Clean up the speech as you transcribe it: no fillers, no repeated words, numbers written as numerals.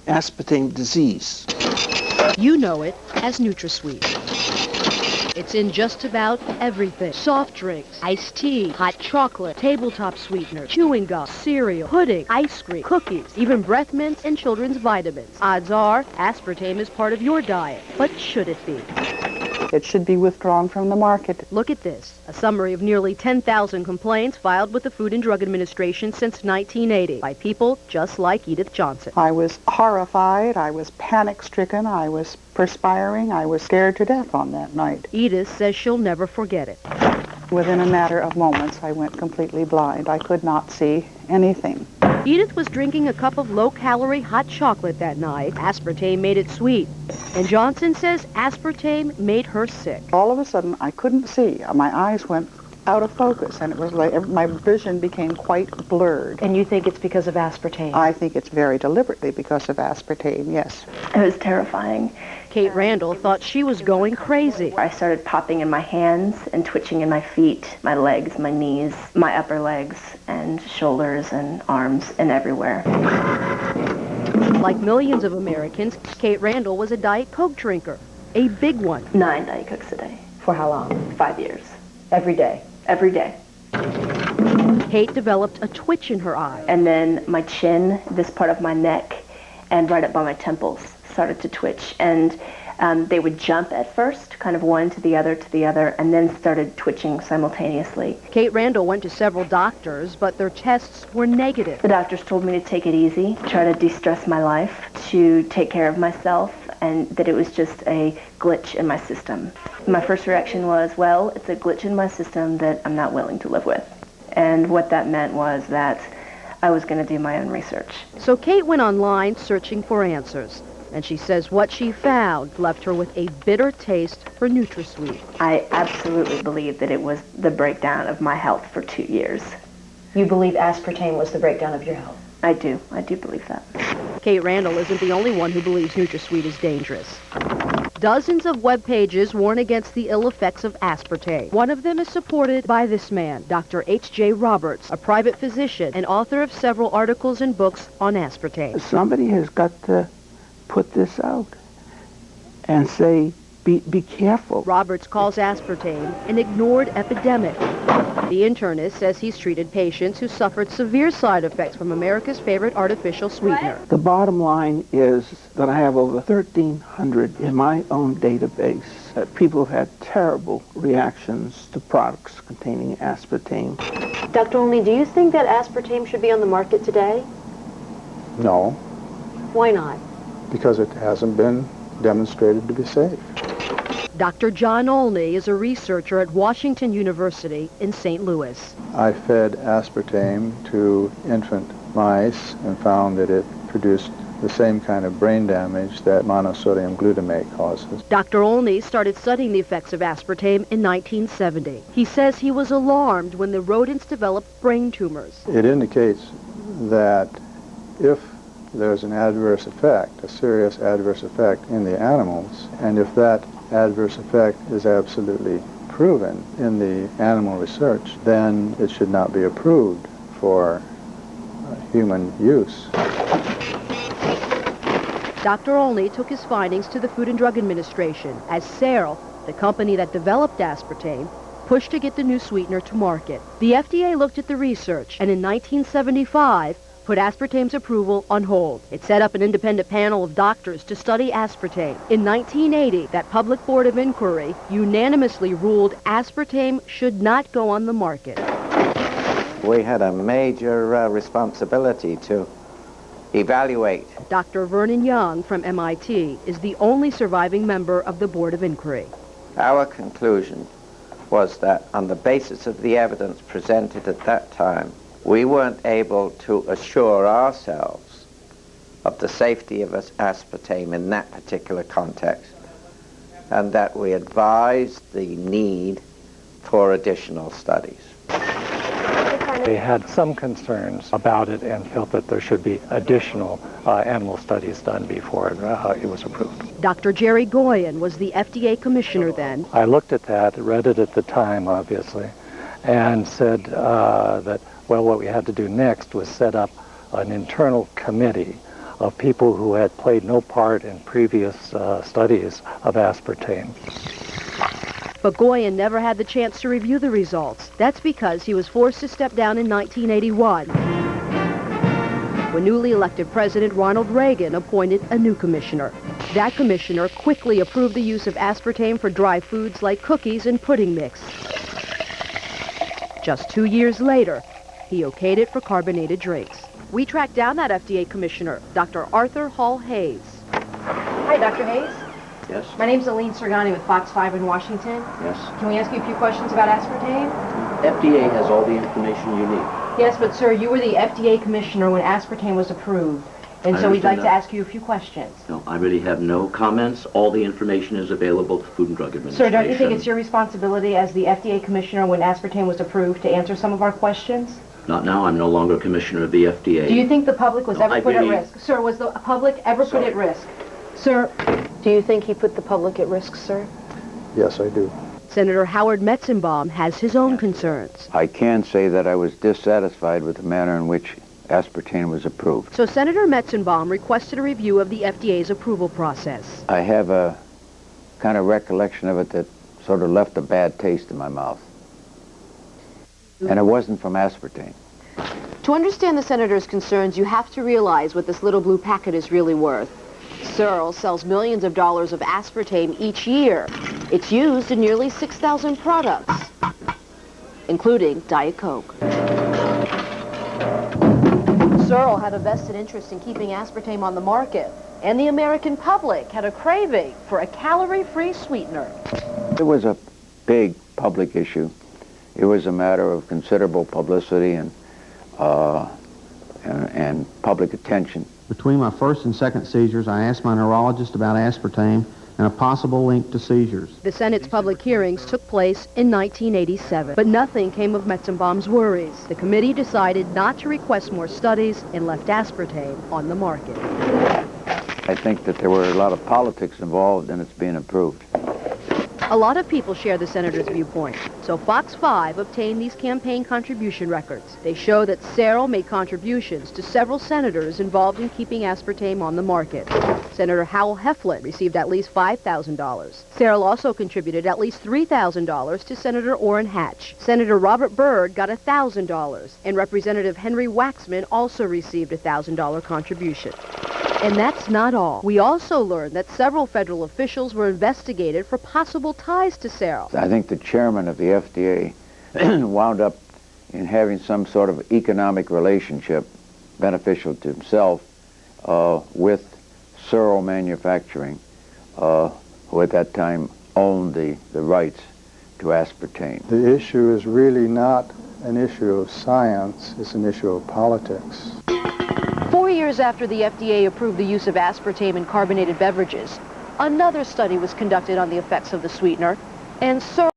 aspartame disease. You know it as NutraSweet. It's in just about everything. Soft drinks, iced tea, hot chocolate, tabletop sweetener, chewing gum, cereal, pudding, ice cream, cookies, even breath mints and children's vitamins. Odds are, aspartame is part of your diet. But should it be? It should be withdrawn from the market. Look at this, a summary of nearly 10,000 complaints filed with the Food and Drug Administration since 1980 by people just like Edith Johnson. I was horrified, I was panic-stricken, I was perspiring, I was scared to death on that night. Edith says she'll never forget it. Within a matter of moments, I went completely blind. I could not see anything. Edith was drinking a cup of low-calorie hot chocolate that night. Aspartame made it sweet. And Johnson says aspartame made her sick. All of a sudden, I couldn't see. My eyes went out of focus, and it was like my vision became quite blurred. And you think it's because of aspartame? I think it's very deliberately because of aspartame, yes. It was terrifying. Kate Randall thought she was going crazy. I started popping in my hands and twitching in my feet, my legs, my knees, my upper legs, and shoulders and arms and everywhere. Like millions of Americans, Kate Randall was a Diet Coke drinker, a big one. 9 Diet Cokes a day. For how long? 5 years. Every day. Every day. Kate developed a twitch in her eye. And then my chin, this part of my neck, and right up by my temples started to twitch. And they would jump at first, kind of one to the other, and then started twitching simultaneously. Kate Randall went to several doctors, but their tests were negative. The doctors told me to take it easy, try to de-stress my life, to take care of myself, and that it was just a glitch in my system. My first reaction was, well, it's a glitch in my system that I'm not willing to live with. And what that meant was that I was going to do my own research. So Kate went online searching for answers. And she says what she found left her with a bitter taste for NutraSweet. I absolutely believe that it was the breakdown of my health for 2 years. You believe aspartame was the breakdown of your health? I do believe that. Kate Randall isn't the only one who believes NutraSweet is dangerous. Dozens of web pages warn against the ill effects of aspartame. One of them is supported by this man, Dr. H.J. Roberts, a private physician and author of several articles and books on aspartame. Somebody has got to put this out and say, be careful. Roberts calls aspartame an ignored epidemic. The internist says he's treated patients who suffered severe side effects from America's favorite artificial sweetener. The bottom line is that I have over 1,300 in my own database that people have had terrible reactions to products containing aspartame. Dr. Olney, do you think that aspartame should be on the market today? No, Why not? because it hasn't been demonstrated to be safe. Dr. John Olney is a researcher at Washington University in St. Louis. I fed aspartame to infant mice and found that it produced the same kind of brain damage that monosodium glutamate causes. Dr. Olney started studying the effects of aspartame in 1970. He says he was alarmed when the rodents developed brain tumors. It indicates that if there's an adverse effect, a serious adverse effect in the animals, and if that adverse effect is absolutely proven in the animal research, then it should not be approved for human use. Dr. Olney took his findings to the Food and Drug Administration as Cerl, the company that developed aspartame, pushed to get the new sweetener to market. The FDA looked at the research and in 1975 put aspartame's approval on hold. It set up an independent panel of doctors to study aspartame. In 1980, that public board of inquiry unanimously ruled aspartame should not go on the market. We had a major responsibility to evaluate. Dr. Vernon Young from MIT is the only surviving member of the board of inquiry. Our conclusion was that on the basis of the evidence presented at that time, we weren't able to assure ourselves of the safety of aspartame in that particular context, and that we advised the need for additional studies. They had some concerns about it and felt that there should be additional animal studies done before it was approved. Dr. Jerry Goyan was the FDA commissioner then. I looked at that, read it at the time, obviously, and said that, well, what we had to do next was set up an internal committee of people who had played no part in previous studies of aspartame. But GOYAN never had the chance to review the results. That's because he was forced to step down in 1981, when newly elected President Ronald Reagan appointed a new commissioner. That commissioner quickly approved the use of aspartame for dry foods like cookies and pudding mix. Just 2 years later, he okayed it for carbonated drinks. We tracked down that FDA commissioner, Dr. Arthur Hall Hayes. Hi, Dr. Hayes. Yes. My name's Aileen Sirgany with Fox 5 in Washington. Yes. Can we ask you a few questions about aspartame? FDA has all the information you need. Yes, but sir, you were the FDA commissioner when aspartame was approved, and so we'd like to ask you a few questions. No, I really have no comments. All the information is available to Food and Drug Administration. Sir, don't you think it's your responsibility as the FDA commissioner when aspartame was approved to answer some of our questions? Not now. I'm no longer commissioner of the FDA. Do you think the public was No, ever I put at believe- risk? Sir, was the public ever put at risk? Sir, do you think he put the public at risk, sir? Yes, I do. Senator Howard Metzenbaum has his own concerns. I can say that I was dissatisfied with the manner in which aspartame was approved. So Senator Metzenbaum requested a review of the FDA's approval process. I have a kind of recollection of it that sort of left a bad taste in my mouth. And it wasn't from aspartame. To understand the senator's concerns, you have to realize what this little blue packet is really worth. Searle sells millions of dollars of aspartame each year. It's used in nearly 6,000 products, including Diet Coke. Searle had a vested interest in keeping aspartame on the market, and the American public had a craving for a calorie-free sweetener. It was a big public issue. It was a matter of considerable publicity and public attention. Between my first and second seizures, I asked my neurologist about aspartame and a possible link to seizures. The Senate's public hearings took place in 1987, but nothing came of Metzenbaum's worries. The committee decided not to request more studies and left aspartame on the market. I think that there were a lot of politics involved in its being approved. A lot of people share the senator's viewpoint, so Fox 5 obtained these campaign contribution records. They show that Searle made contributions to several senators involved in keeping aspartame on the market. Senator Howell Heflin received at least $5,000. Searle also contributed at least $3,000 to Senator Orrin Hatch. Senator Robert Byrd got $1,000, and Representative Henry Waxman also received a $1,000 contribution. And that's not all. We also learned that several federal officials were investigated for possible ties to Searle. I think the chairman of the FDA wound up in having some sort of economic relationship beneficial to himself with Searle Manufacturing, who at that time owned the rights to aspartame. The issue is really not an issue of science, it's an issue of politics. 4 years after the FDA approved the use of aspartame in carbonated beverages, another study was conducted on the effects of the sweetener, and Searle